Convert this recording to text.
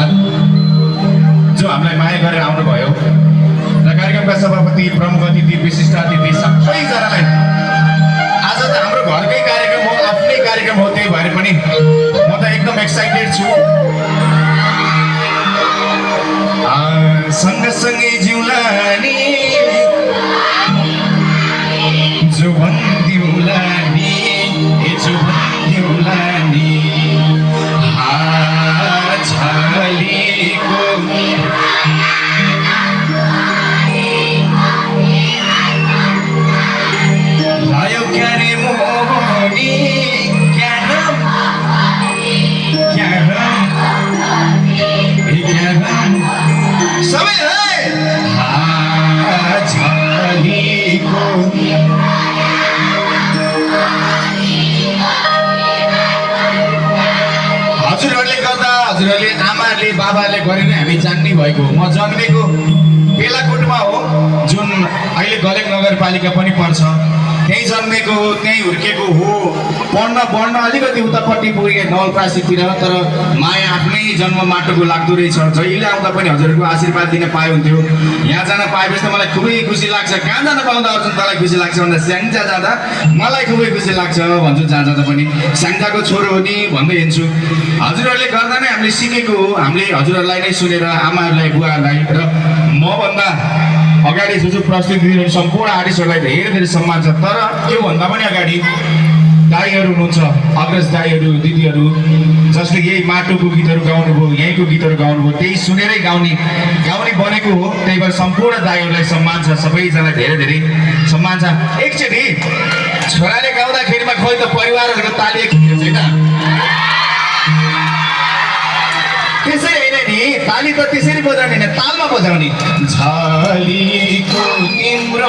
धन्यवाद जो हामीलाई माया गरेर आउनुभयो र कार्यक्रमका सभापति प्रमुख अतिथि विशिष्ट अतिथि सबैजनालाई। आज त हाम्रो घरकै कार्यक्रम हो, आफ्नै कार्यक्रम हो, त्यही भएर पनि म त एकदम एक्साइटेड छु। सँगसँगै जिउला नि जो भन्दिउला नि जो भन्दिउला नि छालीको लायो क्यारे मोहनी क्यारम सबै छालीको हजुरहरूले गर्दा हजुरहरूले आमाले बाबाले गरेर हामी जान्ने भएको हो। म जन्मेको बेलाकोटमा हो, जुन अहिले गलेक नगरपालिका पनि पर्छ। त्यहीँ जन्मेको हो, त्यहीँ हुर्केको हो। पढ्न अलिकति उतापट्टि पुगेँ नवलप्रासीतिर, तर माया आफ्नै जन्म माटोको लाग्दो रहेछ। जहिले आउँदा पनि हजुरहरूको आशीर्वाद दिन पाए हुन्थ्यो। यहाँ जान पाएपछि त मलाई खुबै खुसी लाग्छ। कहाँ जान पाउँदा अर्जुन तँलाई खुसी लाग्छ भन्दा स्याङ्जा जाँदा मलाई खुबै खुसी लाग्छ भन्छु। जहाँ जाँदा पनि स्याङ्जाको छोरो हो नि भन्दै हिँड्छु। हजुरहरूले गर्दा नै हामीले सिकेको हो। हामीले हजुरहरूलाई नै सुनेर आमाहरूलाई बुवाहरूलाई र मभन्दा अगाडि जो प्रस्तुति दिने सम्पूर्ण आर्टिस्टहरूलाई धेरै धेरै सम्मान छ। तर त्योभन्दा पनि अगाडि दाईहरू हुनुहुन्छ, अग्रज दाईहरू दिदीहरू, जसले यही माटोको गीतहरू गाउनुभयो, यहीँको गीतहरू गाउनुभयो, त्यही सुनेरै गाउने बनेको हो। त्यही भएर सम्पूर्ण दाईहरूलाई सम्मान छ, सबैजना धेरै धेरै सम्मान छ। एकचोटि छोराले गाउँदाखेरिमा खोइ त परिवारहरूको ताली छैन, त्यसै होइन नि, ताली त त्यसरी बजाउने होइन, तालमा बजाउने। झलीको तिम्रो